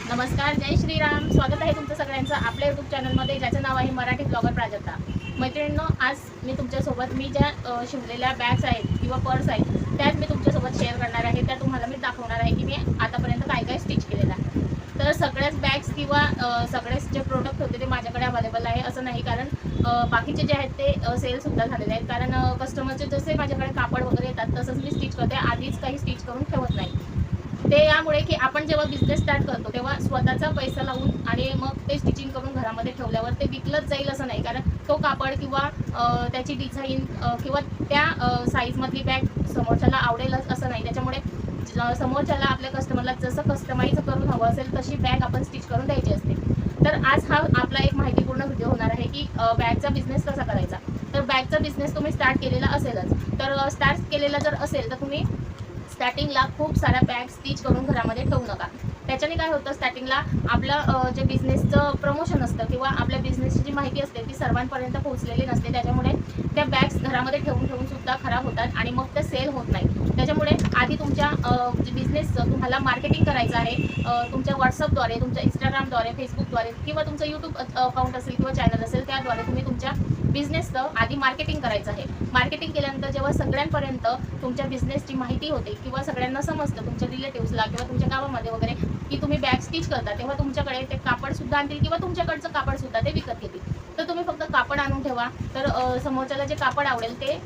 नमस्कार, जय श्रीराम. स्वागत आहे तुमचं सगळ्यांचं आपल्या यूट्यूब चॅनलमध्ये, ज्याचं नाव आहे मराठी ब्लॉगर प्राजक्ता. मैत्रिणींनो, आज मी तुमच्यासोबत ज्या शिवलेल्या बॅग्स आहेत किंवा पर्स आहेत त्याच मी तुमच्यासोबत शेअर करणार आहे. त्या तुम्हाला मी दाखवणार आहे की मी आतापर्यंत काय काय स्टिच केलेलं आहे. तर सगळ्याच बॅग्स किंवा सगळेच जे प्रोडक्ट होते ते माझ्याकडे अवेलेबल आहे असं नाही, कारण बाकीचे जे आहेत ते सेलसुद्धा झालेले आहेत. कारण कस्टमरचे जसे माझ्याकडे कापड वगैरे येतात तसंच मी स्टिच करते, आधीच काही स्टिच करून ठेवत नाही. ते यामुळे की आपण जेव्हा बिझनेस स्टार्ट करतो तेव्हा स्वतःचा पैसा लावून आणि मग ते स्टिचिंग करून घरामध्ये ठेवल्यावर ते विकलंच जाईल असं नाही, कारण तो कापड किंवा त्याची डिझाईन किंवा त्या साईजमधली बॅग समोरच्याला आवडेलच असं नाही. त्याच्यामुळे समोरच्याला आपल्या कस्टमरला जसं कस्टमाइज करून हवं असेल तशी बॅग आपण स्टिच करून द्यायची असते. तर आज हा आपला एक माहितीपूर्ण व्हिडिओ होणार आहे की बॅगचा बिझनेस कसा करायचा. तर बॅगचा बिझनेस तुम्ही स्टार्ट केलेला असेलच, तर स्टार्ट केलेला जर असेल तर तुम्ही स्टार्टिंगला खूप साऱ्या बॅग स्टिच करून घरामध्ये ठेवू नका. त्याच्याने काय होतं, स्टार्टिंगला आपलं जे बिझनेसचं प्रमोशन असतं किंवा आपल्या बिझनेसची जी माहिती असते ती सर्वांपर्यंत पोहोचलेली नसते. त्याच्यामुळे त्या बॅग्स घरामध्ये ठेवून ठेवून सुद्धा खराब होतात आणि मग ते सेल होत नाही. त्याच्यामुळे आधी तुमच्या बिझनेसचं तुम्हाला मार्केटिंग करायचं आहे. तुमच्या व्हॉट्सअपद्वारे, तुमच्या इंस्टाग्रामद्वारे, फेसबुकद्वारे किंवा तुमचं यूट्यूब अकाउंट असेल किंवा चॅनल असेल त्याद्वारे तुम्ही तुमच्या बिझनेसचं आधी मार्केटिंग करायचं आहे. मार्केटिंग केल्यानंतर जेव्हा सगळ्यांपर्यंत तुमच्या बिझनेसची माहिती होते किंवा सगळ्यांना समजतं तुमच्या रिलेटिव्सला किंवा तुमच्या गावामध्ये वगैरे की तुम्ही बॅग स्टिच करता, तेव्हा तुमच्याकडे ते कापड सुद्धा आणतील किंवा तुमच्याकडचं कापड सुद्धा ते विकत घेतील. तर तुम्ही फक्त कापड आणून ठेवा. तर समोरच्याला जे कापड आवडेल ते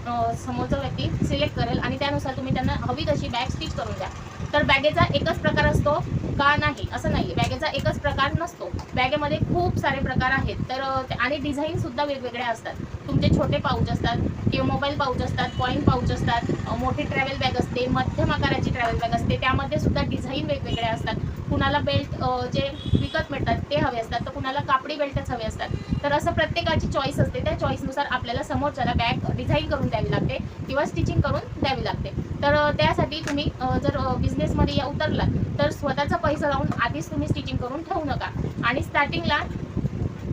समोरचा व्यक्ती सिलेक्ट करेल आणि त्यानुसार तुम्ही त्यांना हवी तशी बॅग स्टिच करून द्या. तर बॅगेचा एकच प्रकार असतो का? नाही, असं नाही. बॅगेचा एकच प्रकार नसतो. बॅगेमध्ये खूप सारे प्रकार आहेत. तर आणि डिझाईन सुद्धा वेगवेगळ्या असतात. तुमचे छोटे पाऊच असतात किंवा मोबाईल पाऊच असतात, कॉईन पाऊच असतात, मोठी ट्रॅव्हल बॅग असते, मध्यम आकाराची ट्रॅव्हल बॅग असते, त्यामध्ये सुद्धा डिझाईन वेगवेगळ्या असतात. कुणाला बेल्ट जे विकत मिळतात ते हवे असतात, तर कुणाला कापडी बेल्टच हवे असतात. तर असं प्रत्येकाची चॉईस असते. त्या चॉईसनुसार आपल्याला समोरच्याला बॅग डिझाईन करून द्यावी लागते किंवा स्टिचिंग करून द्यावी लागते. तर त्यासाठी तुम्ही जर बिझनेसमध्ये उतरलात तर स्वतःचा पैसा लावून आधीच तुम्ही स्टिचिंग करून ठेवू नका. आणि स्टार्टिंगला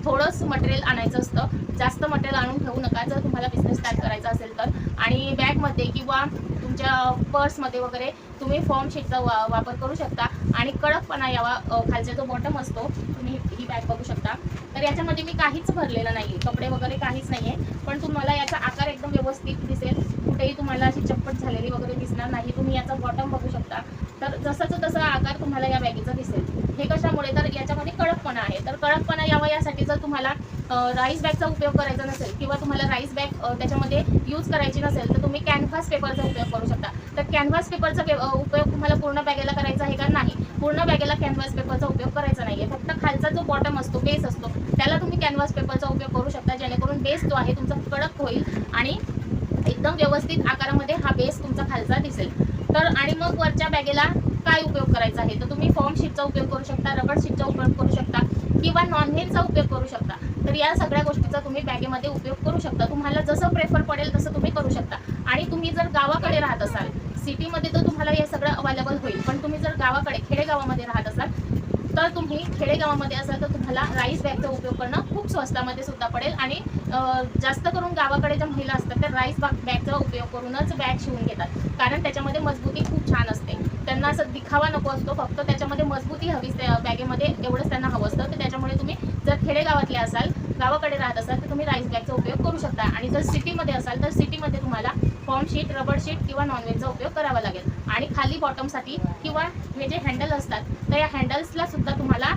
थोडंच मटेरियल आणायचं असतं, जास्त मटेरियल आणून ठेवू नका जर तुम्हाला बिझनेस स्टार्ट करायचा असेल तर. आणि बॅगमध्ये किंवा तुमच्या पर्समध्ये वगैरे तुम्ही फॉर्म शीटचा वापर करू शकता आणि कडकपणा यावा. खालचा जो बॉटम असतो, तुम्ही ही बॅग बघू शकता. तर याच्यामध्ये मी काहीच भरलेलं नाही आहे, कपडे वगैरे काहीच नाही आहे, पण तुम्हाला याचा आकार एकदम व्यवस्थित दिसेल. कुठेही तुम्हाला अशी चप्पट झालेली वगैरे दिसणार नाही. तुम्ही याचा बॉटम बघू शकता. तर जसाचा तसा आकार तुम्हाला या बॅगेचा दिसेल. हे कशामुळे, तर याच्यामध्ये कडकपणा आहे. तर कडकपणा यावा यासाठी जर तुम्हाला राईस बॅगचा उपयोग करायचा नसेल किंवा तुम्हाला राईस बॅग त्याच्यामध्ये यूज करायची नसेल तर तुम्ही कॅनव्हास पेपरचा उपयोग करू शकता. तर कॅनव्हास पेपरचा उपयोग तुम्हाला पूर्ण बॅगेला करायचा आहे का? नाही, पूर्ण बॅगेला कॅनव्हास पेपरचा उपयोग करायचा नाही आहे. फक्त खालचा जो बॉटम असतो, बेस असतो, त्याला तुम्ही कॅनव्हास पेपरचा उपयोग करू शकता, जेणेकरून बेस जो आहे तुमचा कडक होईल आणि एकदम व्यवस्थित आकारामध्ये हा बेस तुमचा खालचा दिसेल. तर आणि मग वरच्या बॅगेला काय उपयोग करायचा आहे, तर तुम्ही फॉर्म शीटचा उपयोग करू शकता, रबर शीटचा उपयोग करू शकता किंवा नॉनव्हेजचा उपयोग करू शकता. तर या सगळ्या गोष्टीचा तुम्ही बॅगेमध्ये उपयोग करू शकता. तुम्हाला जसं प्रेफर पडेल तसं तुम्ही करू शकता. आणि तुम्ही जर गावाकडे राहत असाल, सिटीमध्ये तर तुम्हाला हे सगळं अवेलेबल होईल, पण तुम्ही जर गावाकडे खेडेगावामध्ये राहत असाल तर तुम्ही खेडेगावामध्ये असाल तर तुम्हाला राईस बॅगचा उपयोग करणं खूप स्वस्तामध्ये सुद्धा पडेल. आणि जास्त करून गावाकडे ज्या महिला असतात त्या राईस बॅगचा उपयोग करूनच बॅग शिवून घेतात, कारण त्याच्यामध्ये मजबूती खूप छान असते. त्यांना असं दिखावा नको असतो, फक्त त्याच्यामध्ये मजबूती हवी त्या बॅगेमध्ये, एवढंच त्यांना हवं असतं. तर त्याच्यामुळे तुम्ही जर खेडेगावातले असाल, गावाकडे राहत असाल तर तुम्ही राईस बॅगचा उपयोग करू शकता. आणि जर सिटीमध्ये असाल तर सिटीमध्ये तुम्हाला फॉर्म शीट, रबर शीट किंवा नॉनव्हेजचा उपयोग करावा लागेल. आणि खाली बॉटमसाठी किंवा हे जे हँडल असतात तर या हँडल्सला सुद्धा तुम्हाला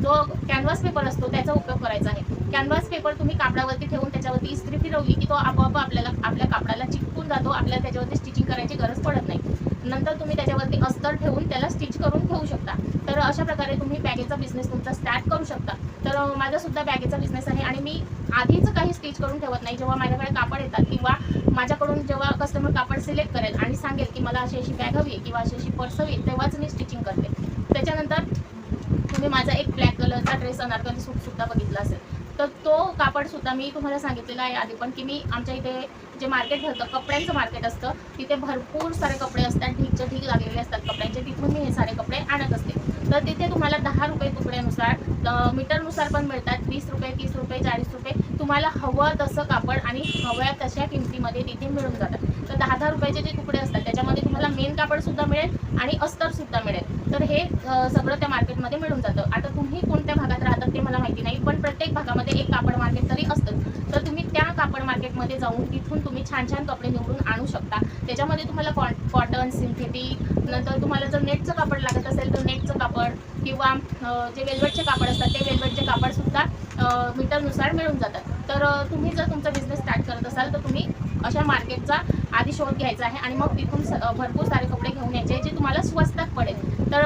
जो कॅनव्हास पेपर असतो त्याचा उपयोग करायचा आहे. कॅनव्हास पेपर तुम्ही कापडावरती ठेवून त्याच्यावरती इस्त्री फिरवली की तो आपोआप आपल्याला आपल्या कापडाला चिकटून जातो. आपल्याला त्याच्यावरती स्टिचिंग करायची गरज पडत नाही. नंतर तुम्ही त्याच्यावरती अस्तर ठेवून त्याला स्टिच करून ठेवू शकता. तर अशा प्रकारे तुम्ही बॅगेचा बिझनेस तुमचा स्टार्ट करू शकता. तर माझा सुद्धा बॅगेचा बिझनेस आहे आणि मी आधीच काही स्टिच करून ठेवत नाही. जेव्हा माझ्याकडे कापड येतात किंवा माझ्याकडून जेव्हा कस्टमर कापड सिलेक्ट करेल आणि सांगेल की मला अशी अशी बॅग हवी किंवा अशी अशी पर्स हवी, तेव्हाच मी स्टिचिंग करते. त्याच्यानंतर तुम्ही माझा एक ब्लॅक कलरचा ड्रेस अनारकली सूट सुद्धा बघितला असेल, तर तो कापड सुद्धा मी तुम्हाला सांगितलेलं आहे आधी पण की मी आमच्या इथे जे मार्केट भरतं, कपड्यांचं मार्केट असतं, तिथे भरपूर सारे कपडे असतात, ढीगचे ढीग लागलेले असतात कपड्यांचे, तिथून मी हे सारे कपडे आणत असते. तर तिथे तुम्हाला 10 रुपये तुकड्यानुसार मीटरनुसार पण मिळतात, 20 रुपये, 30 रुपये, 40 रुपये, तुम्हाला हवं तसं कापड आणि हव्या तशा किमतीमध्ये तिथे मिळून जातात. तर 10-10 रुपयाचे जे तुकडे असतात त्याच्यामध्ये तुम्हाला मेन कापड सुद्धा मिळेल आणि अस्तर सुद्धा मिळेल. तर हे सगळं त्या मार्केटमध्ये मिळून जातं. आता तुम्ही कोणत्या भागात राहतात ते मला माहिती नाही, पण प्रत्येक भागामध्ये एक कापड मार्केट तरी असतं. तर तुम्ही त्या कापड मार्केटमध्ये जाऊन तिथून तुम्ही छान छान कपडे निवडून आणू शकता. त्याच्यामध्ये तुम्हाला कॉटन, सिंथेटिक, नंतर तुम्हाला जर नेटचं कापड लागत असेल तर नेटचं कापड किंवा जे वेल्वेटचे कापड असतात ते वेल्वेटचे कापडसुद्धा मीटरनुसार मिळून जातात. तर तुम्ही जर तुमचा बिझनेस स्टार्ट करत असाल तर तुम्ही अशा मार्केटचा आधी शोध घ्यायचा आहे आणि मग तिथून भरपूर सारे कपडे घेऊन यायचे जे तुम्हाला स्वस्तात पडेल. तर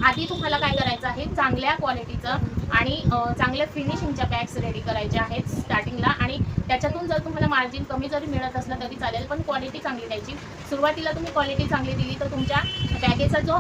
आधी तुम्हाला काय करायचं आहे, चांगल्या क्वालिटीचं आणि चांगल्या फिनिशिंगच्या बॅग्स रेडी करायच्या आहेत स्टार्टिंगला. आणि त्याच्यातून जर तुम्हाला मार्जिन कमी जरी मिळत असलं तरी चालेल, पण क्वालिटी चांगली द्यायची. सुरुवातीला तुम्ही क्वालिटी चांगली दिली तर तुमच्या बॅगेचा जो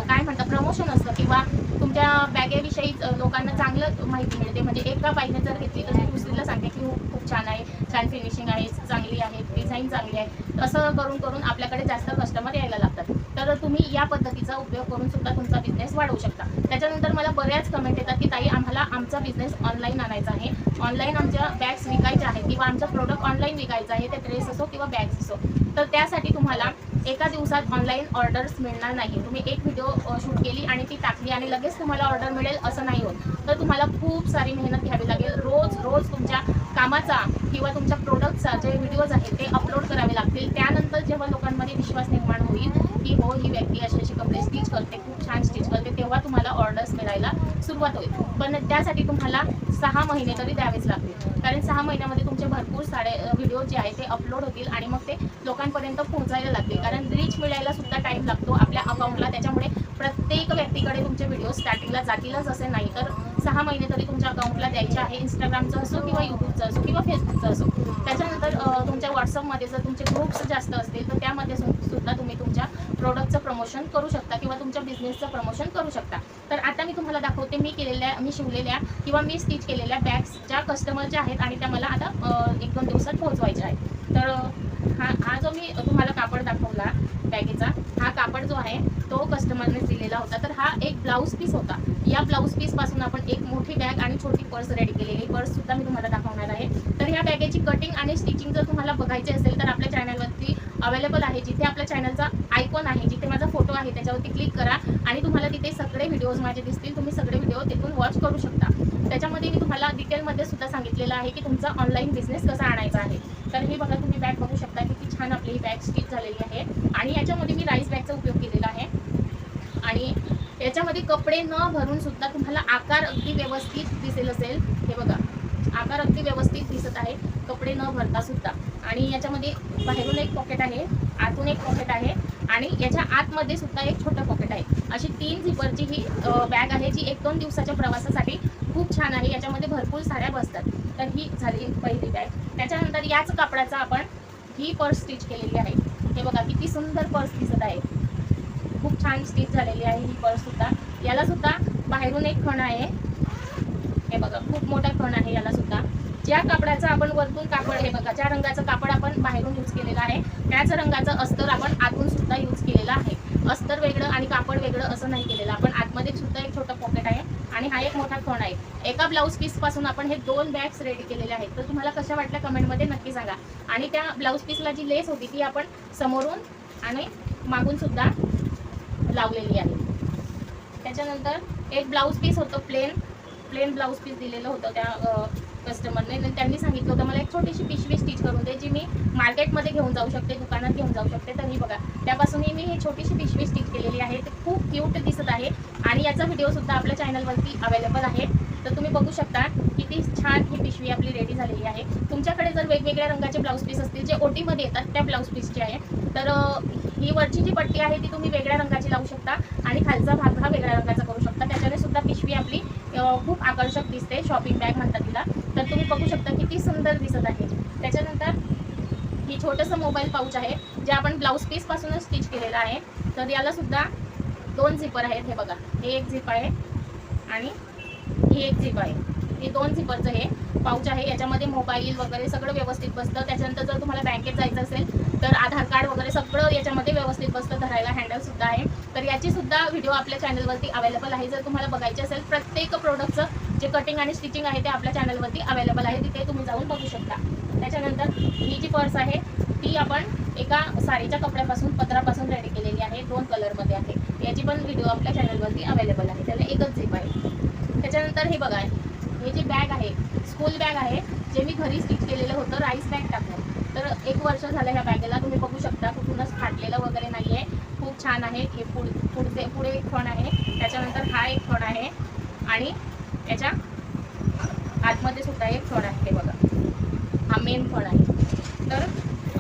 काय म्हणतात प्रमोशन असतं किंवा तुमच्या बॅगेविषयी लोकांना चांगलं माहिती मिळते. म्हणजे एका बाईने जर घेतली तर ती दुसरीला सांगते की खूप छान आहे, छान फिनिशिंग आहे, चांगली आहे, डिझाईन चांगली आहे. असं करून करून आपल्याकडे जास्त कस्टमर यायला लागतात. तर तुम्ही या पद्धतीचा उपयोग करून सुद्धा तुमचा बिझनेस वाढवू शकता. त्याच्यानंतर मला बऱ्याच कमेंट येतात की ताई आम्हाला आमचा बिझनेस ऑनलाईन आणायचा आहे, ऑनलाईन आमच्या बॅग्स विकायच्या आहेत किंवा आमचं प्रोडक्ट ऑनलाईन विकायचं आहे, ते ड्रेस असो किंवा बॅग्स असो. तर त्यासाठी तुम्हाला एका दिवसात ऑनलाईन ऑर्डर्स मिळणार नाही. तुम्ही एक व्हिडिओ शूट केली आणि ती टाकली आणि लगेच तुम्हाला ऑर्डर मिळेल असं नाही होत. तर तुम्हाला खूप सारी मेहनत घ्यावी लागेल. रोज रोज तुमच्या कामाचा किंवा तुमच्या प्रोडक्टचा जे व्हिडिओज आहेत ते अपलोड करावे लागतील. त्यानंतर जेव्हा लोकांमध्ये विश्वास निर्माण होईल की हो ही व्यक्ती अशी अशी कपडे स्टिच करते, खूप छान स्टिच करते, तेव्हा तुम्हाला ऑर्डर्स मिळायला सुरुवात होईल. पण त्यासाठी तुम्हाला 6 महिने तरी द्यावेच लागतील. कारण 6 महिन्यामध्ये तुमचे भरपूर सारे व्हिडिओ जे आहे ते अपलोड होतील आणि मग ते लोकांपर्यंत पोहोचायला लागतील. कारण रीच मिळायला सुद्धा टाईम लागतो आपल्या अकाउंटला. त्याच्यामुळे प्रत्येक व्यक्तीकडे तुमचे व्हिडिओ स्टार्टिंगला जातीलच असे नाही. तर 6 महिने तरी तुमच्या अकाउंटला द्यायचे आहे. इंस्टाग्रामचं असो किंवा यूट्यूबचं असो किंवा फेसबुकचं असो. त्याच्यानंतर तुमच्या व्हॉट्सअपमध्ये जर तुमचे ग्रुप्स जास्त असतील तर त्यामध्ये सुद्धा तुम्ही तुमच्या प्रोडक्टचं प्रमोशन करू शकता किंवा तुमच्या बिझनेसचं प्रमोशन करू शकता. तर आता मी तुम्हाला दाखवते मी शिवलेल्या किंवा मी स्टिच केलेल्या बॅग्स ज्या कस्टमरच्या आहेत आणि त्या मला आता 1-2 दिवसात पोहोचवायच्या आहेत. तर हा जो मी तुम्हाला कापड दाखवला बॅगेचा, हा कापड जो आहे तो कस्टमरने दिलेला होता. तर हा एक ब्लाऊज पीस होता. या ब्लाऊज पीसपासून आपण एक मोठी बॅग आणि छोटी पर्स रेडी केलेली. पर्ससुद्धा मी तुम्हाला दाखवणार आहे. तर ह्या बॅगेची कटिंग आणि स्टिचिंग जर तुम्हाला बघायची असेल तर आपल्या चॅनलवरती अवेलेबल आहे. जिथे आपल्या चॅनलचा आयकॉन आहे, जिथे माझा फोटो आहे त्याच्यावरती क्लिक करा आणि तुम्हाला तिथे सगळे व्हिडिओज माझे दिसतील. तुम्ही सगळे व्हिडिओ तिथून वॉच करू शकता. त्याच्यामध्ये मी तुम्हाला डिटेलमध्ये सुद्धा सांगितलेलं आहे की तुमचा ऑनलाईन बिझनेस कसा आणायचा आहे. तर ही बघा तुम्ही बॅग बघू शकता किती छान आपली ही बॅग स्टिच झालेली आहे. आणि याच्यामध्ये मी राईस बॅगचा उपयोग केलेला आहे आणि याच्यामध्ये कपडे न भरून सुद्धा तुम्हाला आकार अगदी व्यवस्थित दिसेल असेल. हे बघा आकार अगदी व्यवस्थित दिसत आहे कपडे न भरता सुद्धा. आणि याच्यामध्ये बाहेरून एक पॉकेट आहे, आतून एक पॉकेट आहे आणि याच्या आतमध्ये सुद्धा एक छोटं पॉकेट आहे. अशी 3 झिपरची ही बॅग आहे जी 1-2 दिवसाच्या प्रवासासाठी खूप छान आहे. याच्यामध्ये भरपूर साड्या बसतात. तर ही झाली पहिली बॅग. त्याच्यानंतर याच कापडाचा आपण ही पर्स स्टिच केलेली आहे. हे बघा किती सुंदर पर्स दिसत आहे, खूप छान स्टिच झालेली आहे ही पर्स सुद्धा. याला सुद्धा बाहेरून एक खण आहे. हे बघा खूप मोठा खण आहे याला सुद्धा. ज्या कापडाचं आपण वरतून कापड, हे बघा ज्या रंगाचं कापड आपण बाहेरून यूज केलेलं आहे त्याच रंगाचं अस्तर आपण आतून सुद्धा यूज केलेलं आहे. अस्तर वेगळं आणि कापड वेगळं असं नाही केलेलं आपण. आतमध्ये सुद्धा एक छोटं पॉकेट आहे आणि हा एक मोठा खण आहे. एका ब्लाऊज पीसपासून आपण हे 2 बॅग्स रेडी केलेले आहेत. तर तुम्हाला कशा वाटल्या कमेंटमध्ये नक्की सांगा. आणि त्या ब्लाऊज पीसला जी लेस होती ती आपण समोरून आणि मागून सुद्धा लावलेली आहे. त्याच्यानंतर एक ब्लाऊज पीस होतं, प्लेन ब्लाऊज पीस दिलेलं होतं त्या कस्टमरने. त्यांनी सांगितलं होतं मला एक छोटीशी पिशवी स्टिच करून दे जी मी मार्केटमध्ये घेऊन जाऊ शकते, दुकानात घेऊन जाऊ शकते. तर ही बघा त्यापासूनही मी ही छोटीशी पिशवी स्टिच केलेली आहे. ते खूप क्यूट दिसत आहे आणि याचा व्हिडिओसुद्धा आपल्या चॅनलवरती अवेलेबल आहे. तर तुम्ही बघू शकता किती छान ही पिशवी आपली रेडी झालेली आहे. तुमच्याकडे जर वेगवेगळ्या रंगाचे ब्लाऊज पीस असतील जे ओटीमध्ये येतात त्या ब्लाऊज पीसचे आहे तर ही वरची जी पट्टी आहे ती तुम्ही वेगळ्या रंगाची लावू शकता आणि खालचा भाग हा वेगळ्या रंगाचा करू शकता. त्याच्याने सुद्धा पिशवी आपली खूप आकर्षक दिसते. शॉपिंग बॅग म्हणतात तिला. तर तुम्ही बघू शकता किती सुंदर दिसत आहे. त्याच्यानंतर ही छोटंसं मोबाईल पाऊच आहे जे आपण ब्लाऊज पीसपासूनच स्टिच केलेलं आहे. तर याला सुद्धा 2 झिपर आहेत. हे बघा हे एक झिप आहे आणि ही एक झिप आहे. हे 2 झिपरचं हे पाऊच आहे. याच्यामध्ये मोबाईल वगैरे सगळं व्यवस्थित बसतं. त्याच्यानंतर जर तुम्हाला बँकेत जायचं असेल तर आधार कार्ड वगैरे सगळं याच्यामध्ये व्यवस्थित बसतं. धरायला हँडलसुद्धा आहे. तर याची सुद्धा व्हिडिओ आपल्या चॅनलवरती अवेलेबल आहे. जर तुम्हाला बघायचे असेल प्रत्येक प्रोडक्टचं जे कटिंग आणि स्टिचिंग आहे ते आपल्या चॅनलवरती अवेलेबल आहे. तिथे तुम्ही जाऊन बघू शकता. त्याच्यानंतर ही जी पर्स आहे ती आपण एका साडीच्या कपड्यापासून पदरापासून रेडी केलेली आहे. 2 कलरमध्ये आहे. याची पण व्हिडिओ आपल्या चॅनलवरती अवेलेबल आहे. त्याला एकच झिप आहे. त्याच्यानंतर हे बघा, हे जे बॅग आहे स्कूल बॅग आहे, जे मी घरी स्टिच केलेलं होतं राईस बॅग टाकून. तर 1 वर्ष झालं ह्या बॅगेला. तुम्ही बघू शकता कुठूनच फाटलेलं वगैरे नाही आहे. खूप छान आहे. हे पुढे एक फण आहे, त्याच्यानंतर हा एक फण आहे आणि याच्या आतमध्ये सुद्धा एक फण आहे. हे बघा, हा मेन फण आहे. तर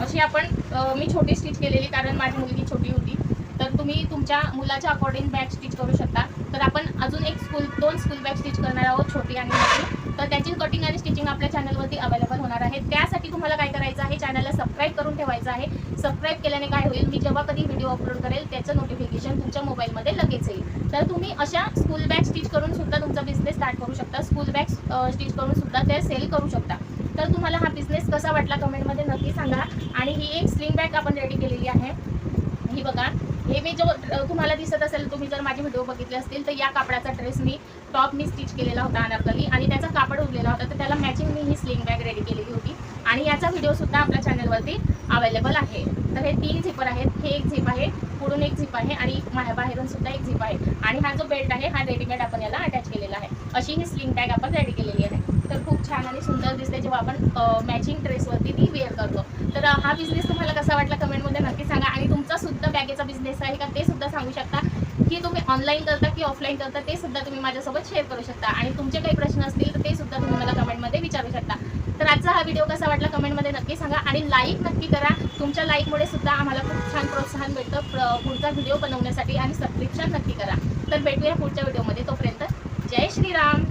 अशी आपण मी छोटी स्टिच केलेली, कारण माझी मुलगी छोटी होती. तर तुम्ही तुमच्या मुलाच्या अकॉर्डिंग बॅग स्टिच करू शकता. तर आपण अजून 2 स्कूल बॅग स्टिच करणार आहोत, छोटी आणि मोठी. तर त्याची कटिंग आणि स्टिचिंग आपल्या चॅनलवरती अवेलेबल होणार आहे. त्यासाठी तुम्हाला काय करायचं आहे, चॅनलला सबस्क्राईब करून ठेवायचं आहे. सबस्क्राईब केल्याने काय होईल, मी जेव्हा कधी व्हिडिओ अपलोड करेल त्याचं नोटिफिकेशन तुमच्या मोबाईलमध्ये लगेच येईल. तर तुम्ही अशा स्कूल बॅग स्टिच करून सुद्धा तुमचा बिझनेस स्टार्ट करू शकता. स्कूल बॅग स्टिच करून सुद्धा त्या सेल करू शकता. तर तुम्हाला हा बिझनेस कसा वाटला कमेंटमध्ये नक्की सांगा. आणि ही एक स्लिंग बॅग आपण रेडी केलेली आहे. ही बघा, हे मी जो तुम्हाला दिसत असेल, तुम्ही जर माझे व्हिडिओ बघितले असतील तर या कापडाचा ड्रेस टॉप मी स्टिच केलेला होता अनारकली, आणि त्याचा कापड उरलेला होता. तर त्याला मॅचिंग मी ही स्लिंग बॅग रेडी केलेली होती आणि याचा व्हिडिओसुद्धा आपल्या चॅनलवरती अवेलेबल आहे. तर हे 3 झिपर आहेत. हे एक झिप आहे, पुढून एक झिप आहे आणि बाहेरून सुद्धा एक झिप आहे. आणि हा जो बेल्ट आहे हा रेडीमेड आपण याला अटॅच केलेला आहे. अशी ही स्लिंग बॅग आपण रेडी केलेली आहे. तर खूप छान आणि सुंदर दिसते जेव्हा आपण मॅचिंग ड्रेसवरती ती वेअर करतो. तर हा बिझनेस तुम्हाला कसा वाटला कमेंटमध्ये नक्की सांगा. आणि तुमचा सुद्धा बॅगेचा बिझनेस आहे का ते सुद्धा सांगू शकता, की तुम्ही ऑनलाईन करता की ऑफलाईन करता ते सुद्धा तुम्ही माझ्यासोबत शेअर करू शकता. आणि तुमचे काही प्रश्न असतील तर ते सुद्धा तुम्ही मला कमेंटमध्ये विचारू शकता. तर आजचा हा व्हिडिओ कसा वाटला कमेंटमध्ये नक्की सांगा आणि लाईक नक्की करा. तुमच्या लाईकमुळे सुद्धा आम्हाला खूप छान प्रोत्साहन मिळतं पुढचा व्हिडिओ बनवण्यासाठी. आणि सबस्क्रिप्शन नक्की करा. तर भेटूया पुढच्या व्हिडिओमध्ये. तोपर्यंत जय श्रीराम.